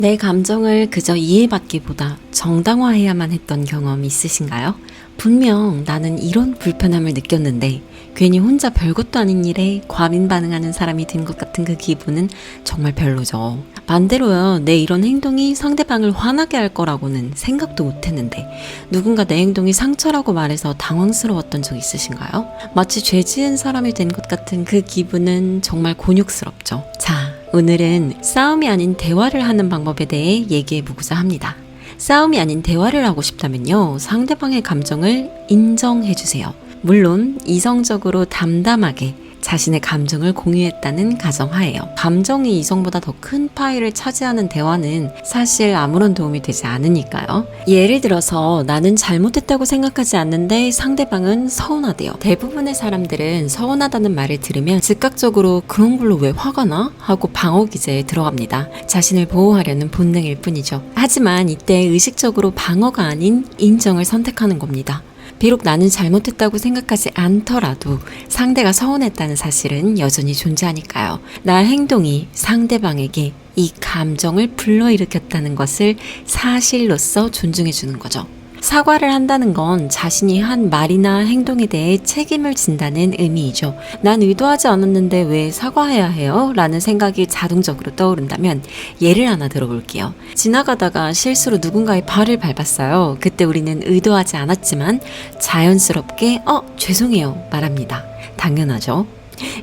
내 감정을 그저 이해받기보다 정당화해야만 했던 경험 있으신가요? 분명 나는 이런 불편함을 느꼈는데 괜히 혼자 별것도 아닌 일에 과민 반응하는 사람이 된 것 같은 그 기분은 정말 별로죠. 반대로요, 내 이런 행동이 상대방을 화나게 할 거라고는 생각도 못 했는데 누군가 내 행동이 상처라고 말해서 당황스러웠던 적 있으신가요? 마치 죄 지은 사람이 된 것 같은 그 기분은 정말 곤욕스럽죠. 자, 오늘은 싸움이 아닌 대화를 하는 방법에 대해 얘기해 보고자 합니다. 싸움이 아닌 대화를 하고 싶다면요, 상대방의 감정을 인정해 주세요. 물론 이성적으로 담담하게 자신의 감정을 공유했다는 가정하에요. 감정이 이성보다 더 큰 파일을 차지하는 대화는 사실 아무런 도움이 되지 않으니까요. 예를 들어서 나는 잘못했다고 생각하지 않는데 상대방은 서운하대요. 대부분의 사람들은 서운하다는 말을 들으면 즉각적으로 그런 걸로 왜 화가 나? 하고 방어 기제에 들어갑니다. 자신을 보호하려는 본능일 뿐이죠. 하지만 이때 의식적으로 방어가 아닌 인정을 선택하는 겁니다. 비록 나는 잘못했다고 생각하지 않더라도 상대가 서운했다는 사실은 여전히 존재하니까요. 나의 행동이 상대방에게 이 감정을 불러일으켰다는 것을 사실로서 존중해 주는 거죠. 사과를 한다는 건 자신이 한 말이나 행동에 대해 책임을 진다는 의미이죠. 난 의도하지 않았는데 왜 사과해야 해요? 라는 생각이 자동적으로 떠오른다면 예를 하나 들어볼게요. 지나가다가 실수로 누군가의 발을 밟았어요. 그때 우리는 의도하지 않았지만 자연스럽게 죄송해요 말합니다. 당연하죠.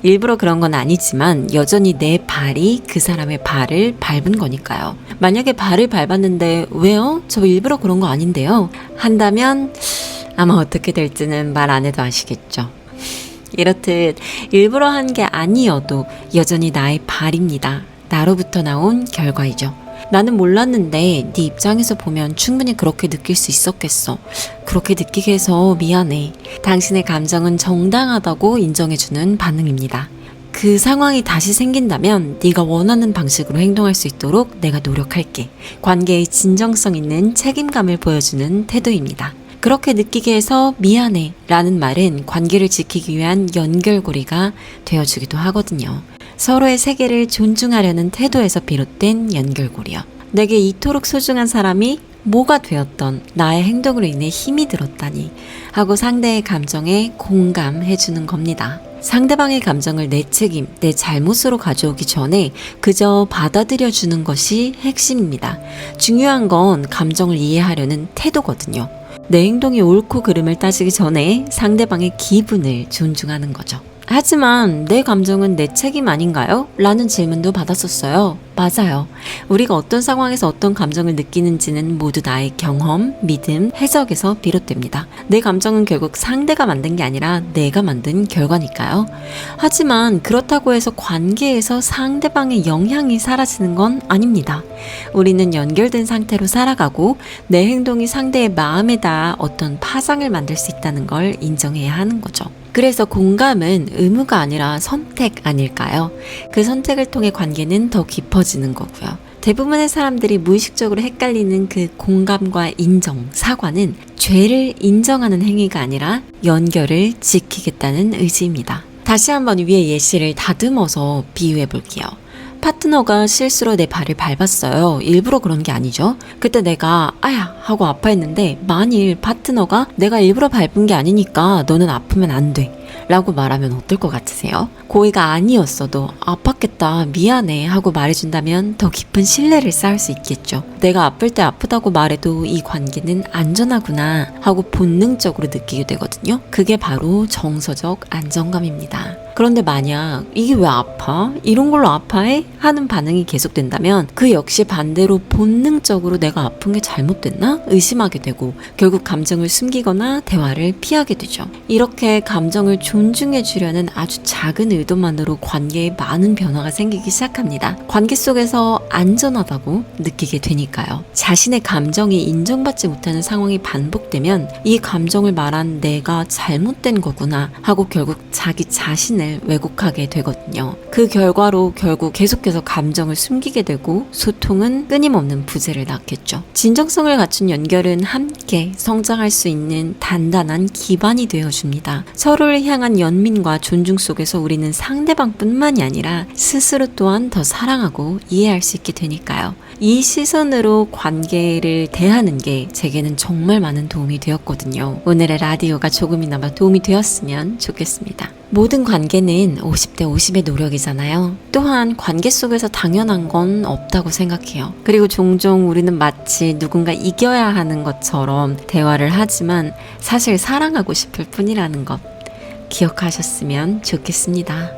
일부러 그런 건 아니지만 여전히 내 발이 그 사람의 발을 밟은 거니까요. 만약에 발을 밟았는데 왜요? 저 일부러 그런 거 아닌데요? 한다면 아마 어떻게 될지는 말 안 해도 아시겠죠. 이렇듯 일부러 한 게 아니어도 여전히 나의 발입니다. 나로부터 나온 결과이죠. 나는 몰랐는데 네 입장에서 보면 충분히 그렇게 느낄 수 있었겠어. 그렇게 느끼게 해서 미안해. 당신의 감정은 정당하다고 인정해주는 반응입니다. 그 상황이 다시 생긴다면 네가 원하는 방식으로 행동할 수 있도록 내가 노력할게. 관계의 진정성 있는 책임감을 보여주는 태도입니다. 그렇게 느끼게 해서 미안해 라는 말은 관계를 지키기 위한 연결고리가 되어주기도 하거든요. 서로의 세계를 존중하려는 태도에서 비롯된 연결고리요. 내게 이토록 소중한 사람이 뭐가 되었던 나의 행동으로 인해 힘이 들었다니 하고 상대의 감정에 공감해주는 겁니다. 상대방의 감정을 내 책임, 내 잘못으로 가져오기 전에 그저 받아들여주는 것이 핵심입니다. 중요한 건 감정을 이해하려는 태도거든요. 내 행동이 옳고 그름을 따지기 전에 상대방의 기분을 존중하는 거죠. 하지만 내 감정은 내 책임 아닌가요? 라는 질문도 받았었어요. 맞아요. 우리가 어떤 상황에서 어떤 감정을 느끼는지는 모두 나의 경험, 믿음, 해석에서 비롯됩니다. 내 감정은 결국 상대가 만든 게 아니라 내가 만든 결과니까요. 하지만 그렇다고 해서 관계에서 상대방의 영향이 사라지는 건 아닙니다. 우리는 연결된 상태로 살아가고 내 행동이 상대의 마음에다 어떤 파장을 만들 수 있다는 걸 인정해야 하는 거죠. 그래서 공감은 의무가 아니라 선택 아닐까요? 그 선택을 통해 관계는 더 깊어지는 거고요. 대부분의 사람들이 무의식적으로 헷갈리는 그 공감과 인정, 사과는 죄를 인정하는 행위가 아니라 연결을 지키겠다는 의지입니다. 다시 한번 위의 예시를 다듬어서 비유해 볼게요. 파트너가 실수로 내 발을 밟았어요. 일부러 그런 게 아니죠. 그때 내가 아야 하고 아파했는데 만일 파트너가 내가 일부러 밟은 게 아니니까 너는 아프면 안 돼 라고 말하면 어떨 것 같으세요? 고의가 아니었어도 아팠겠다 미안해 하고 말해준다면 더 깊은 신뢰를 쌓을 수 있겠죠. 내가 아플 때 아프다고 말해도 이 관계는 안전하구나 하고 본능적으로 느끼게 되거든요. 그게 바로 정서적 안정감입니다. 그런데 만약 이게 왜 아파? 이런 걸로 아파해? 하는 반응이 계속된다면 그 역시 반대로 본능적으로 내가 아픈 게 잘못됐나? 의심하게 되고 결국 감정을 숨기거나 대화를 피하게 되죠. 이렇게 감정을 존중해 주려는 아주 작은 의도만으로 관계에 많은 변화가 생기기 시작합니다. 관계 속에서 안전하다고 느끼게 되니까요. 자신의 감정이 인정받지 못하는 상황이 반복되면 이 감정을 말한 내가 잘못된 거구나 하고 결국 자기 자신을 잘 왜곡하게 되거든요. 그 결과로 결국 계속해서 감정을 숨기게 되고 소통은 끊임없는 부재를 낳겠죠. 진정성을 갖춘 연결은 함께 성장할 수 있는 단단한 기반이 되어줍니다. 서로를 향한 연민과 존중 속에서 우리는 상대방뿐만이 아니라 스스로 또한 더 사랑하고 이해할 수 있게 되니까요. 이 시선으로 관계를 대하는 게 제게는 정말 많은 도움이 되었거든요. 오늘의 라디오가 조금이나마 도움이 되었으면 좋겠습니다. 모든 관계는 50대 50의 노력이잖아요. 또한 관계 속에서 당연한 건 없다고 생각해요. 그리고 종종 우리는 마치 누군가 이겨야 하는 것처럼 대화를 하지만 사실 사랑하고 싶을 뿐이라는 것 기억하셨으면 좋겠습니다.